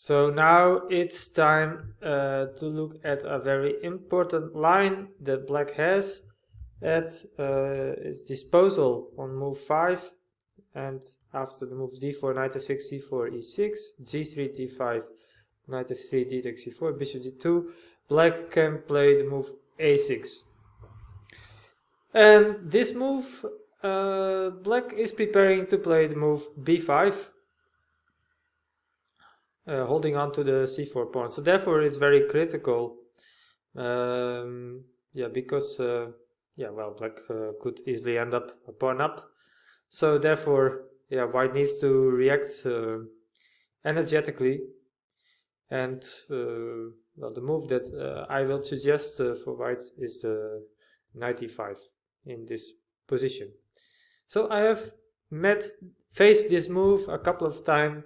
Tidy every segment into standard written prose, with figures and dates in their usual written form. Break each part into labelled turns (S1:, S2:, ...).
S1: So now it's time to look at a very important line that black has at its disposal on move 5, and after the move d4, knight f6, c4, e6, g3, d5, knight f3, d takes c4, bishop d2, black can play the move a6. And this move, black is preparing to play the move b5, holding on to the c4 pawn. So therefore it's very critical, because well, black could easily end up a pawn up. So therefore, white needs to react energetically, and well, the move that I will suggest for white is knight e5 in this position. So I have faced this move a couple of times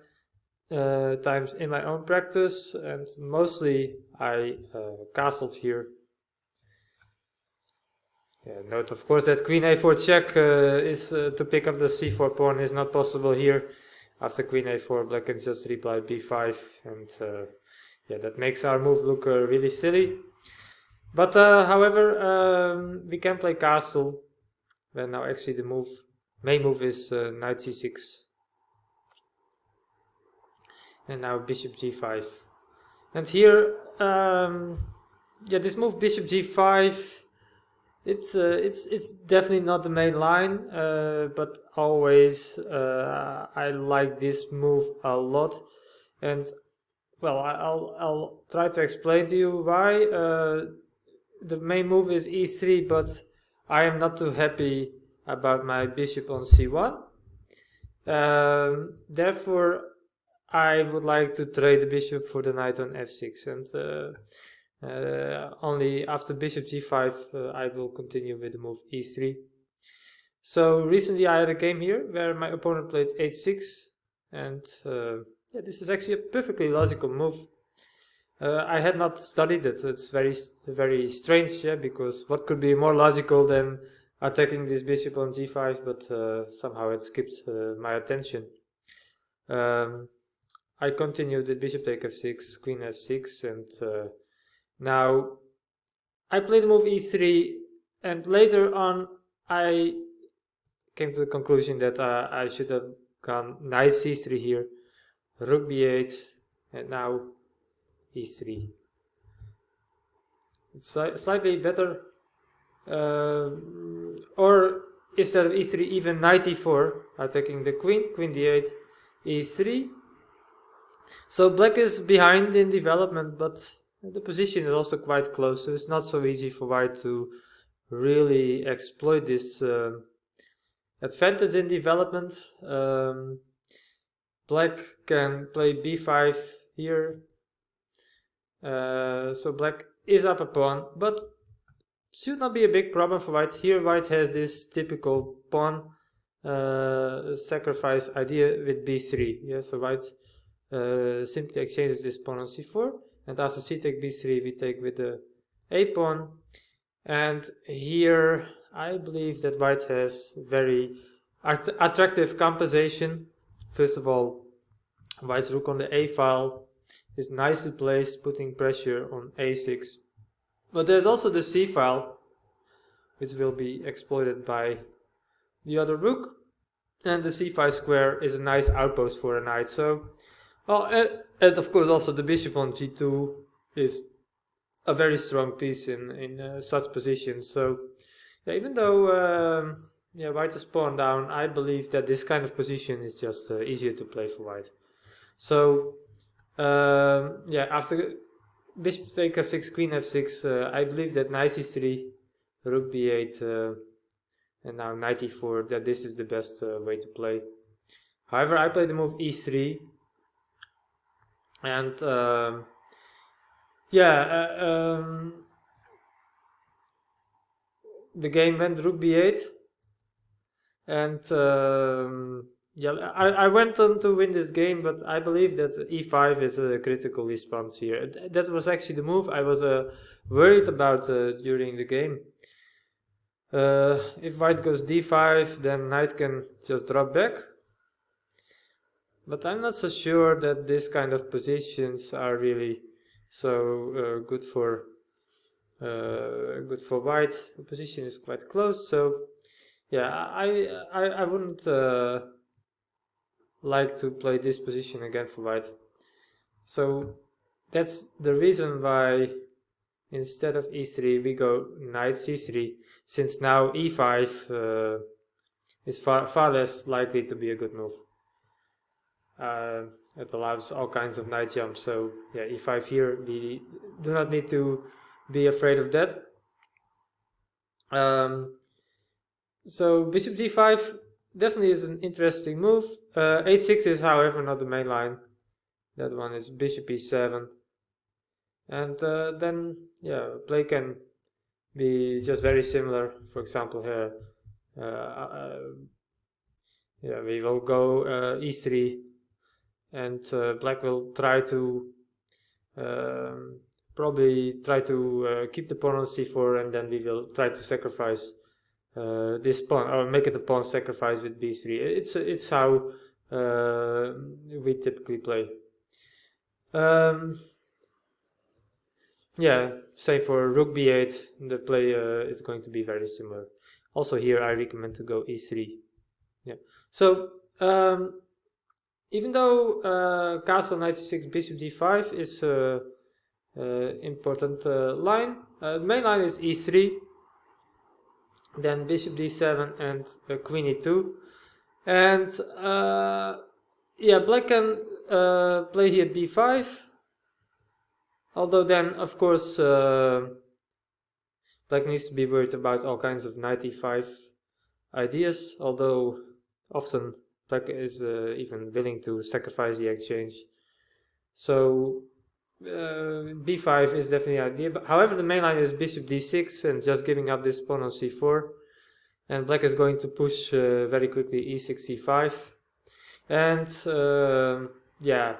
S1: in my own practice, and mostly I castled here. Note of course that queen a4 check is to pick up the c4 pawn is not possible here. After queen a4, black can just reply b5, and that makes our move look really silly. But however, we can play castle. Well, now actually the main move is knight c6, and now bishop g5. And here, this move bishop g5. It's definitely not the main line, but always I like this move a lot, and well, I'll try to explain to you why. The main move is e3, but I am not too happy about my bishop on c1. Therefore, I would like to trade the bishop for the knight on f6, and only after bishop g5 I will continue with the move e3. So recently I had a game here where my opponent played h6, and this is actually a perfectly logical move. I had not studied it. It's very strange, because what could be more logical than attacking this bishop on g5, but somehow it skipped my attention. I continued with bishop take f6, queen f6, and now I played the move e3, and later on I came to the conclusion that I should have gone knight c3 here, rook b8, and now e3. It's slightly better, or instead of e3 even knight e4, attacking the queen, queen d8, e3. So black is behind in development, but the position is also quite close, so it's not so easy for white to really exploit this advantage in development. Black can play b5 here, so black is up a pawn, but should not be a big problem for white. Here white has this typical pawn sacrifice idea with b3. So white simply exchanges this pawn on c4, and after c take b3 we take with the a pawn, and here I believe that white has very attractive compensation. First of all, white's rook on the a file is nicely placed, putting pressure on a6, but there's also the c file, which will be exploited by the other rook, and the c5 square is a nice outpost for a knight. So and of course also the bishop on g2 is a very strong piece in such positions. So even though white is pawn down, I believe that this kind of position is just easier to play for white. So after bishop take f6, queen f6, I believe that knight c3, rook b8, and now knight e4, that this is the best way to play. However, I played the move e3, and the game went rook b8, and I went on to win this game, but I believe that e5 is a critical response here. That was actually the move I was worried about during the game. If white goes d5, then knight can just drop back. but I'm not so sure that this kind of positions are really so good for white. The position is quite close, so yeah, I wouldn't like to play this position again for white. So that's the reason why instead of e3 we go knight c3, since now e5 is far less likely to be a good move. It allows all kinds of knight jumps, so yeah, e5 here, we do not need to be afraid of that. So bishop d5 definitely is an interesting move. h6 is however not the main line. That one is bishop e7. And then, yeah, play can be just very similar. For example, here, yeah, we will go e3, and black will try to probably try to keep the pawn on c4, and then we will try to sacrifice this pawn, or make it a pawn sacrifice with b3. It's how we typically play. Yeah, same for rook b8. The play is going to be very similar. Also here I recommend to go e3. Yeah. So even though castle knight c6 bishop d5 is important line, the main line is e3, then bishop d7 and queen e2, and yeah, black can play here b5. Although then, of course, black needs to be worried about all kinds of knight e5 ideas, although often black is even willing to sacrifice the exchange. So b5 is definitely an idea. But however, the main line is bishop d6 and just giving up this pawn on c4. And black is going to push very quickly e6, e5. And yeah,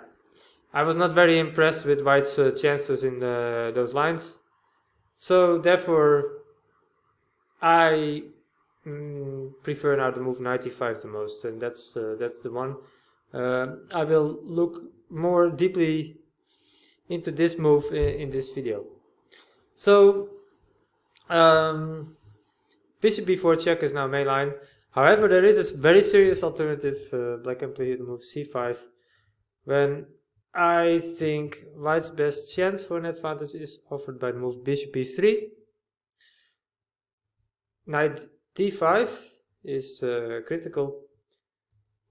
S1: I was not very impressed with white's chances in those lines. So therefore, I prefer now to move knight e5 the most, and that's the one. I will look more deeply into this move in this video. So bishop b4 check is now main line. However, there is a very serious alternative. Black can play here the move c5, when I think white's best chance for an advantage is offered by the move bishop e3. Knight d5 is critical.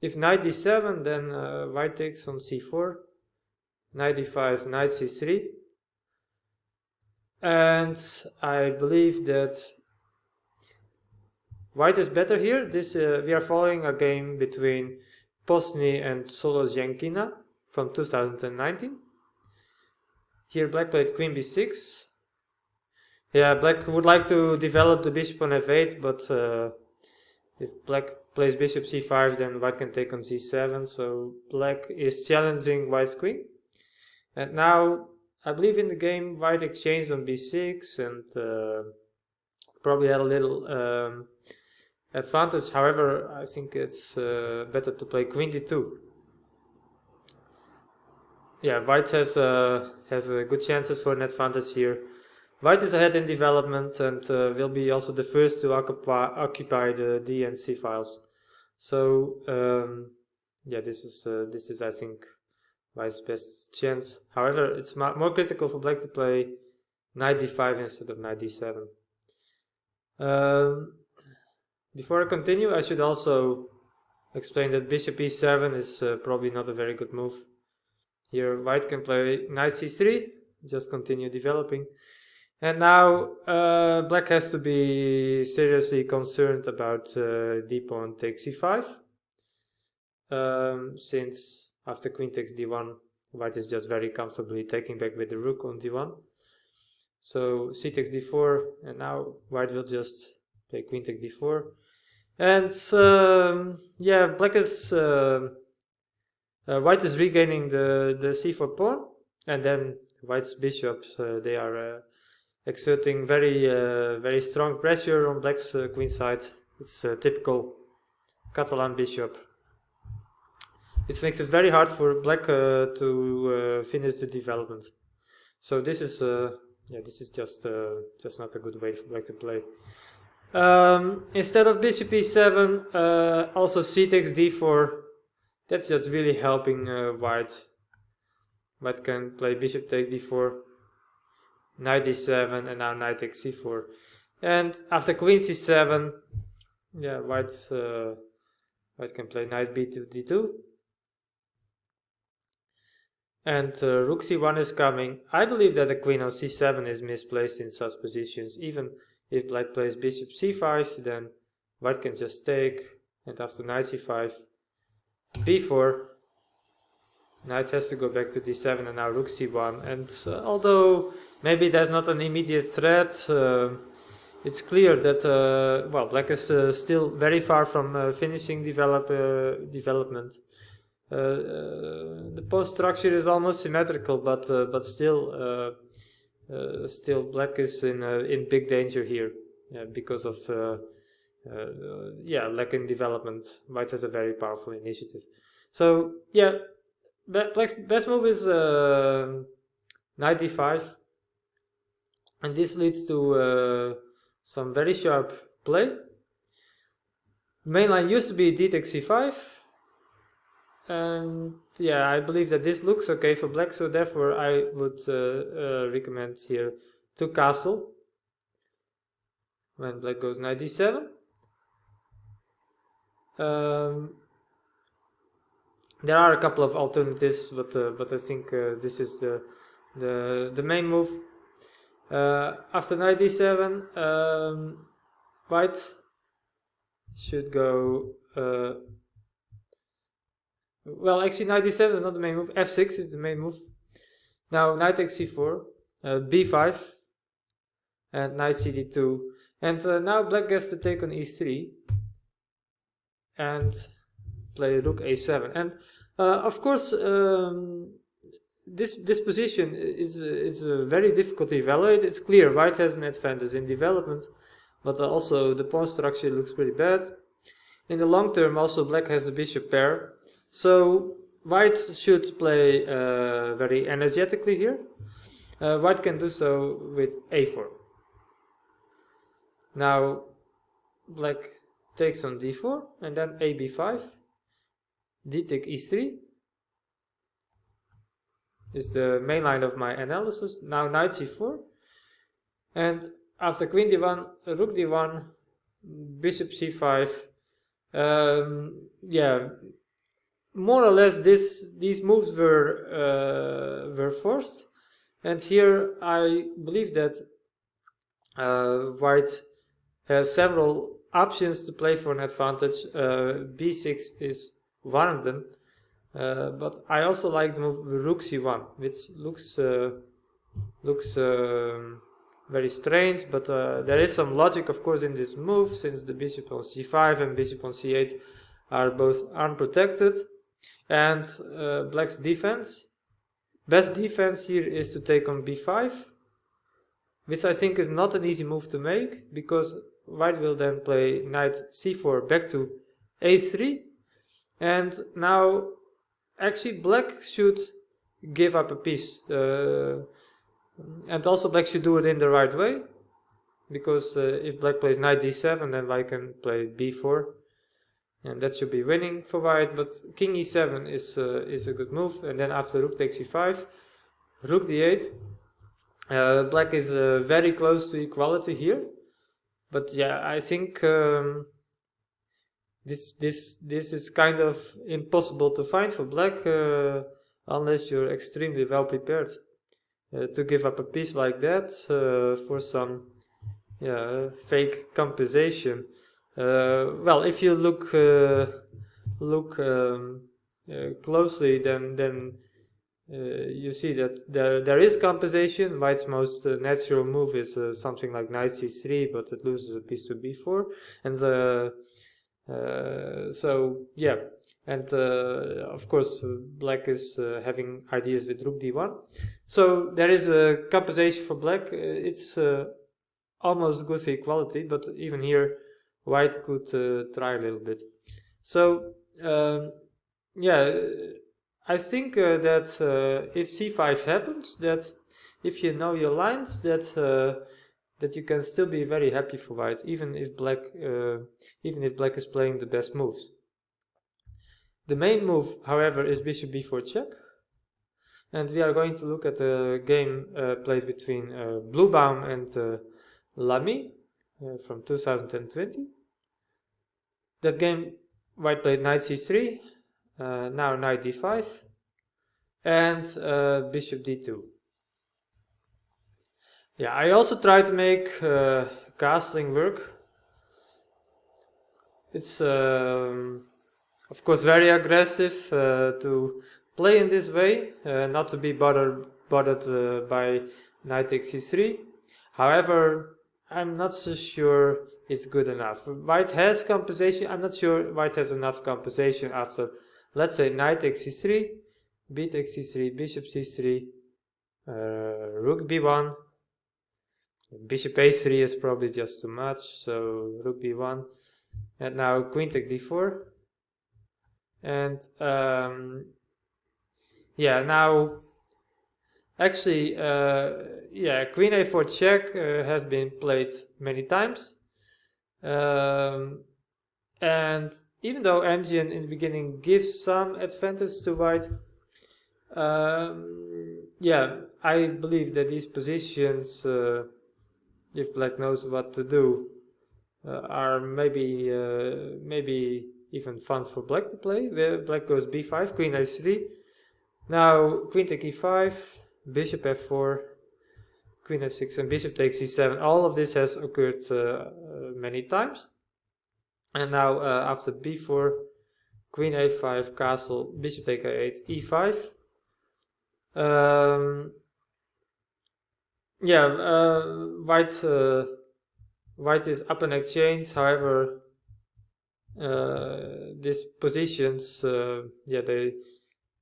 S1: If knight d7, then white takes on c4. Knight d5, knight c3. And I believe that white is better here. This we are following a game between Posny and Soloziankina from 2019. Here black played queen b6. Yeah, black would like to develop the bishop on f8, but if black plays bishop c5, then white can take on c7. So black is challenging white's queen. And now, I believe in the game, white exchanged on b6 and probably had a little advantage. However, I think it's better to play queen d2. Yeah, white has good chances for an advantage here. White is ahead in development and will be also the first to occupy the d and c files. So yeah, this is I think white's best chance. However, it's more critical for black to play knight d5 instead of knight d7. Before I continue, I should also explain that bishop e7 is probably not a very good move. Here white can play knight c3, just continue developing. And now black has to be seriously concerned about d pawn takes c5. Since after queen takes d1, white is just very comfortably taking back with the rook on d1. So c takes d4, and now white will just play queen takes d4. And yeah, black is white is regaining the c4 pawn, and then white's bishops they are exerting very strong pressure on black's queen side. It's a typical Catalan bishop. It makes it very hard for black to finish the development. So this is this is just not a good way for black to play. Instead of bishop e7, also c takes d4. That's just really helping white. White can play bishop take d4, knight d7, and now knight takes c4. And after queen c7, yeah, white can play knight b2 d2. And rook c1 is coming. I believe that the queen on c7 is misplaced in such positions. Even if black plays bishop c5, then white can just take, and after knight c5, b4, knight has to go back to d7, and now rook c1. And although maybe there's not an immediate threat, it's clear that well, black is still very far from finishing development. The post structure is almost symmetrical, but still black is in big danger here, because of lack in development. White has a very powerful initiative. So yeah, black's best move is knight d5, and this leads to some very sharp play. Main line used to be d takes c5. And yeah, I believe that this looks okay for black, so therefore I would recommend here to castle when black goes knight d7. There are a couple of alternatives, but I think this is the main move. After knight d7, white should go. Well, actually, knight d7 is not the main move. f6 is the main move. Now, knight takes c4, b5, and knight cd2. And now black gets to take on e3 and play rook a7. And of course, this position is very difficult to evaluate. It's clear white has an advantage in development, but also the pawn structure looks pretty bad. In the long term, also black has the bishop pair. So white should play very energetically here. White can do so with a4. Now black takes on d4, and then a b5, d take e3 is the main line of my analysis. Now knight c4, and after queen d1, rook d1, bishop c5. Yeah, more or less these moves were forced, and here I believe that white has several options to play for an advantage. b6 is one of them, but I also like the move rook c1, which looks very strange, but there is some logic, of course, in this move, since the bishop on c5 and bishop on c8 are both unprotected. And black's best defense here is to take on b5, which I think is not an easy move to make, because white will then play knight c4 back to a3, and now actually black should give up a piece, and also black should do it in the right way, because if black plays knight d7, then white can play b4, and that should be winning for white. But king e7 is a good move, and then after rook takes e5, rook d8. Black is very close to equality here, but yeah, I think this is kind of impossible to find for black unless you're extremely well prepared to give up a piece like that for some fake compensation. Well, if you look closely, then you see that there is compensation. White's most natural move is something like knight c3, but it loses a piece to b4, and so yeah, and of course black is having ideas with rook d1. So there is a compensation for black. It's almost good for equality, but even here white could try a little bit. So yeah, I think that if c5 happens, that if you know your lines, that that you can still be very happy for white, even if black is playing the best moves. The main move, however, is bishop b4 check, and we are going to look at a game played between Bluebaum and Lamy from 2020. That game, white played knight c3, now knight d5, and bishop d2. Yeah, I also try to make castling work. It's of course very aggressive to play in this way, not to be bothered by knight takes c3. However, I'm not so sure it's good enough. White has compensation. I'm not sure white has enough compensation after, let's say, knight takes c3, b takes c3, bishop c3, rook b1. Bishop a3 is probably just too much, so rook b1, and now queen take d4, and yeah, now actually yeah, queen a4 check has been played many times, and even though engine in the beginning gives some advantage to white, yeah, I believe that these positions, if black knows what to do, are maybe even fun for black to play. Where black goes b5, queen a3, now queen take e5, bishop f4, queen f6, and bishop takes e7. All of this has occurred many times. And now after b4, queen a5, castle, bishop take a8, e5. Yeah, white is up in exchange. However, these positions, yeah, they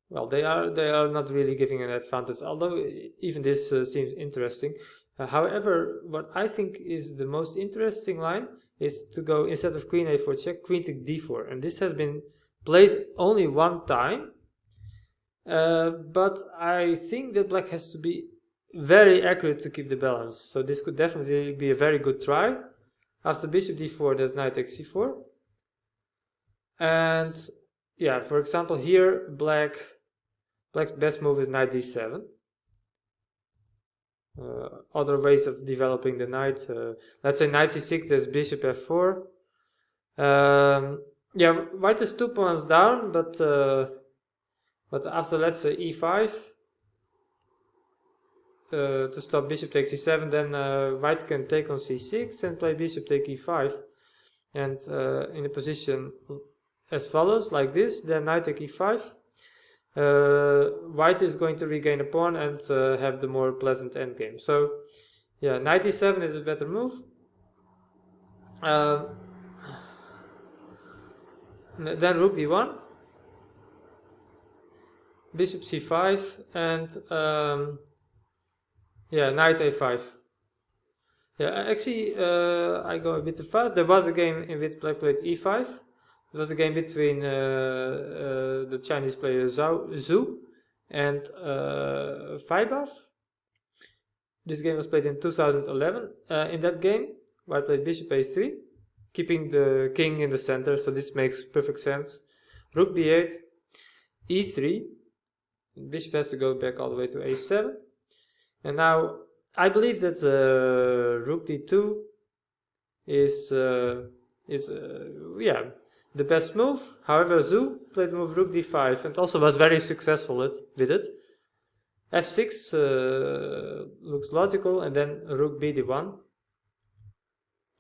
S1: are not really giving an advantage. Although even this seems interesting. However, what I think is the most interesting line is to go, instead of queen a4 check, queen take d4, and this has been played only one time. But I think that black has to be very accurate to keep the balance. So this could definitely be a very good try. After bishop d4, there's knight takes c4. And yeah, for example, here black's best move is knight d7. Other ways of developing the knight, let's say knight c6, there's bishop f4. Yeah, white is 2 pawns down, but after, let's say, e5, to stop bishop takes e7, then white can take on c6 and play bishop take e5, and in a position as follows, like this, then knight take e5, white is going to regain a pawn and have the more pleasant endgame. So yeah, knight e7 is a better move. Then rook d1, bishop c5, and yeah, knight a5. Yeah, actually, I go a bit too fast. There was a game in which black played e5. It was a game between the Chinese player Zhu and FIDE. This game was played in 2011. In that game, white played bishop a3, keeping the king in the center, so this makes perfect sense. Rook b8, e3, bishop has to go back all the way to a7. And now I believe that rook d2 is yeah, the best move. However, Zhu played the move rook d5 and also was very successful with it. f6 looks logical, and then rook b d1.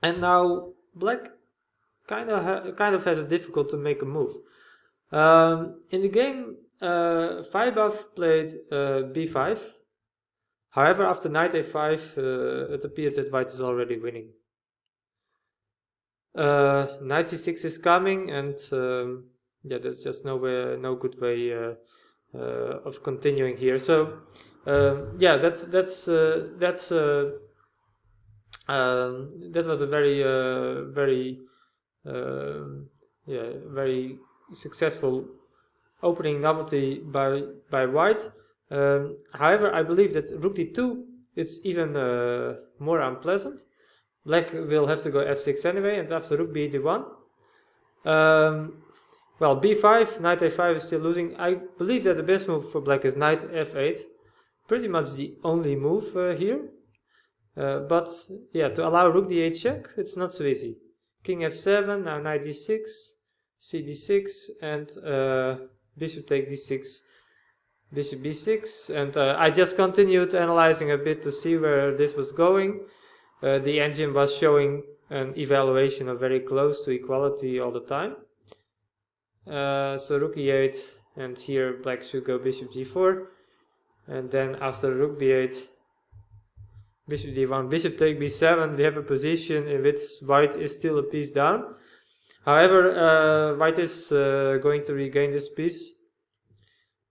S1: And now black kind of has a difficult to make a move. In the game, FIDE played b5. However, after knight a5, it appears that white is already winning. Knight c6 is coming, and yeah, there's just no good way of continuing here. So yeah, that was a very very successful opening novelty by white. However, I believe that rook d2 is even more unpleasant. Black will have to go f6 anyway, and after rook b d1. Well, b5, knight a5 is still losing. I believe that the best move for black is knight f8. Pretty much the only move here. But yeah, to allow rook d8 check, it's not so easy. King f7, now knight d6, c d6, and bishop take d6, bishop b6. And I just continued analyzing a bit to see where this was going. The engine was showing an evaluation of very close to equality all the time. So rook e8, and here black should go bishop g4, and then after rook b8, bishop d1, bishop take b7, we have a position in which white is still a piece down. However, white is going to regain this piece.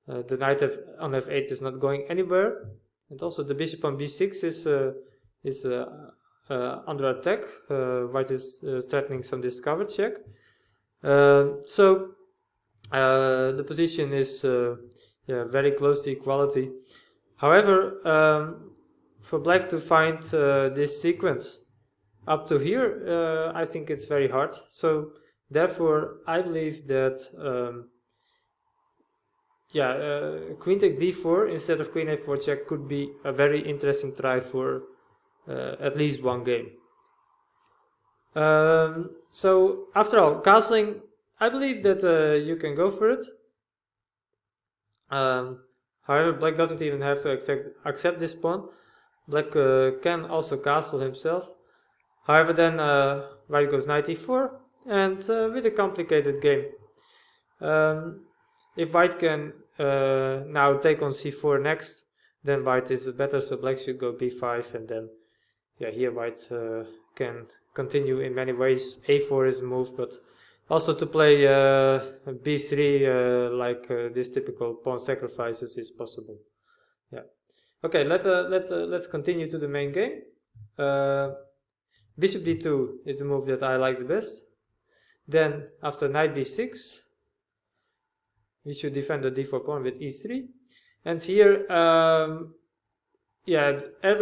S1: The knight on f8 is not going anywhere, and also the bishop on b6 is under attack. White is threatening some discovered check. So the position is very close to equality. However, for black to find this sequence up to here, I think it's very hard. So therefore, I believe that queen take d4 instead of queen a4 check could be a very interesting try for at least one game. So after all, castling, I believe that you can go for it. However, black doesn't even have to accept this pawn. Black can also castle himself. However, then white goes knight e4, and with a complicated game. If white can now take on c4 next, then white is better, so black should go b5, and then here white can continue in many ways. a4 is a move, but also to play b3 like this typical pawn sacrifices is possible. Okay, let's continue to the main game. Bishop d2 is the move that I like the best. Then after knight b6, we should defend the d4 pawn with e3. And here, Erwin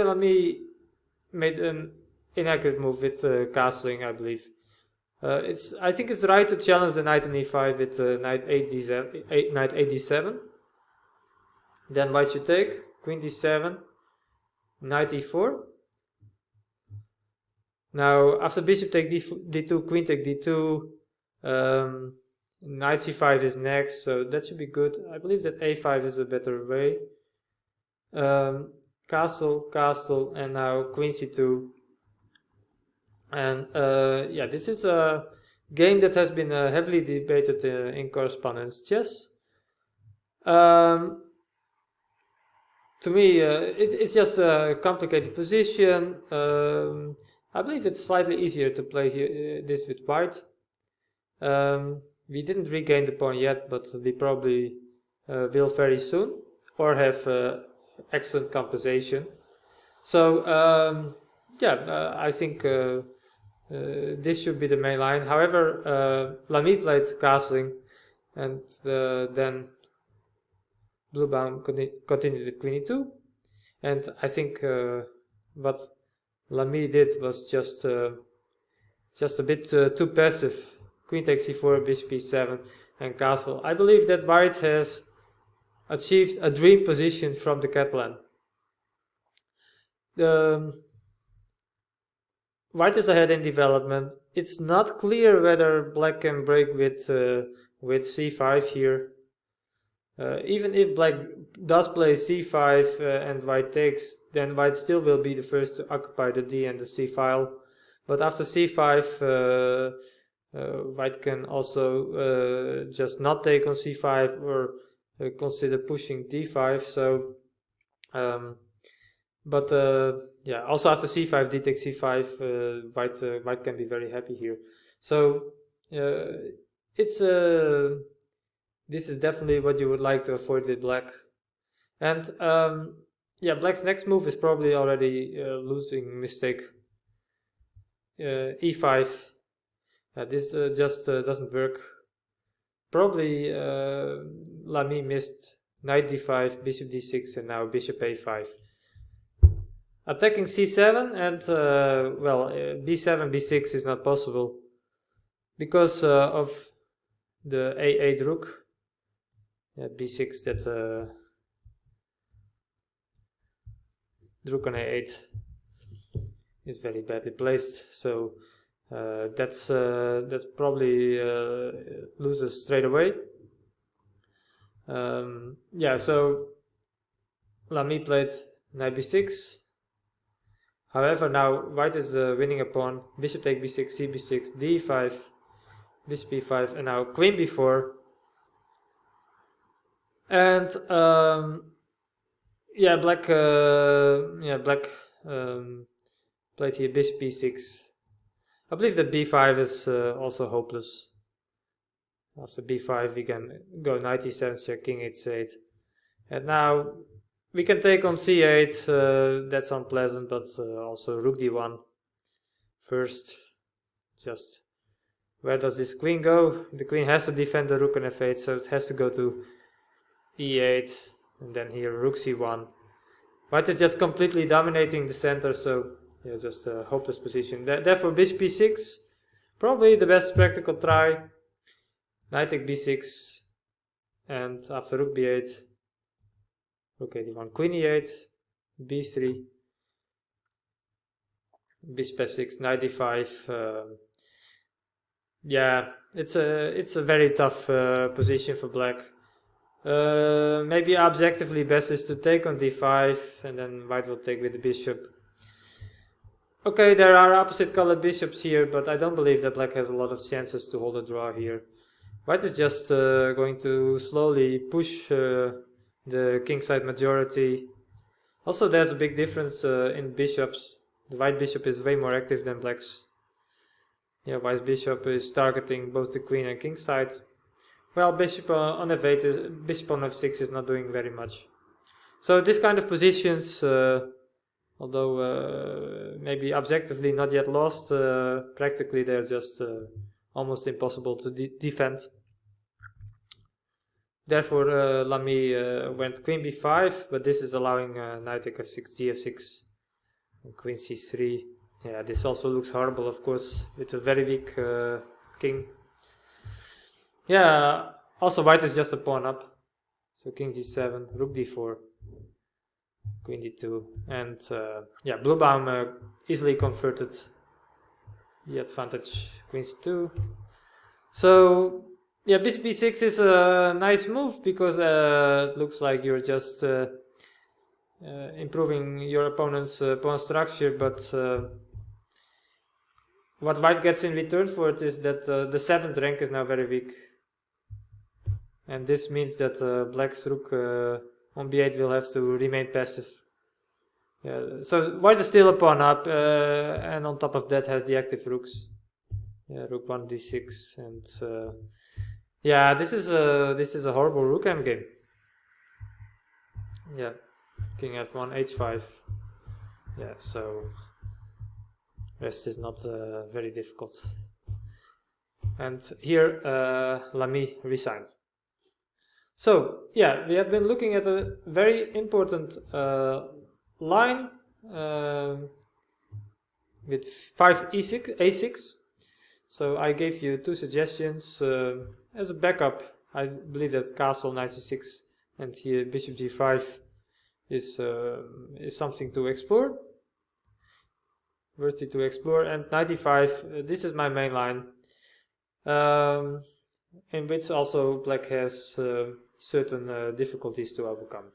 S1: Lamy made an inaccurate move with castling, I believe. I think it's right to challenge the knight in e5 with knight 8d7. Then white should take queen d7, knight e4. Now after bishop take d2, queen take d2, knight c5 is next, so that should be good. I believe that a5 is a better way. Castle, and now queen c2. And this is a game that has been heavily debated in correspondence chess. To me, it's just a complicated position. I believe it's slightly easier to play this with white. We didn't regain the pawn yet, but we probably will very soon, or have excellent compensation. So I think this should be the main line. However, Lamy played castling, and then Bluebaum continued with queen e2, and I think what Lamy did was just a bit too passive. Queen takes c4, bishop e7, and castle. I believe that white has achieved a dream position from the Catalan. White is ahead in development. It's not clear whether black can break with c5 here. Even if black does play c5 and white takes, then white still will be the first to occupy the d and the c file. But after c5, white can also just not take on c5 or consider pushing d5. So, also after c5, d takes c5, white can be very happy here. So this is definitely what you would like to avoid with black. And black's next move is probably already losing mistake. E5. This just doesn't work. probably Lamy missed knight d5, bishop d6, and now bishop a5. Attacking c7 and b7, b6 is not possible because of the a8 rook. Yeah, b6, that the rook on a8 is very badly placed, so that's probably loses straight away. Yeah, so Lamy played knight b6. However, now white is winning a pawn. Bishop take b6, c b6, d5, bishop b5, and now queen b4. And black played here bishop b6. I believe that b5 is also hopeless. After b5 we can go knight e7 check, king h8, and now we can take on c8. That's unpleasant, but also rook d1 first. Just where does this queen go? The queen has to defend the rook on f8, so it has to go to e8, and then here rook c1. White is just completely dominating the center, so yeah, just a hopeless position. Therefore bishop b6, probably the best practical try. Knight take b6, and after rook b8, rook a1, queen e8, b3, bishop f6, knight d5. Yeah, it's a very tough position for black. Maybe objectively best is to take on d5, and then white will take with the bishop. Okay, there are opposite colored bishops here, but I don't believe that black has a lot of chances to hold a draw here. White is just going to slowly push the kingside majority. Also, there's a big difference in bishops. The white bishop is way more active than black's. Yeah, white's bishop is targeting both the queen and king side. Well, bishop on f8 bishop on f6 is not doing very much. So this kind of positions, although maybe objectively not yet lost, practically they're just almost impossible to defend. Therefore Lamy went queen b5, but this is allowing knight take f6, gf6, and queen c3. Yeah, this also looks horrible, of course. It's a very weak king. Yeah, also white is just a pawn up. So king g7, rook d4, queen d2, and yeah, Bluebaum easily converted the advantage, queen c2. So yeah, bishop b6 is a nice move because it looks like you're just improving your opponent's pawn structure, but what white gets in return for it is that the 7th rank is now very weak. And this means that black's rook on b8 will have to remain passive. Yeah, so white is still a pawn up, and on top of that has the active rooks. Yeah, rook 1 d6, and yeah, this is a horrible rook endgame. Yeah, king f1, h5. Yeah, so rest is not very difficult. And here Lamy resigned. So yeah, we have been looking at a very important line with 5 a6. So I gave you 2 suggestions as a backup. I believe that castle knight c6 and here bishop g5 is something to explore, worthy to explore. And knight e5, this is my main line, in which also black has certain difficulties to overcome.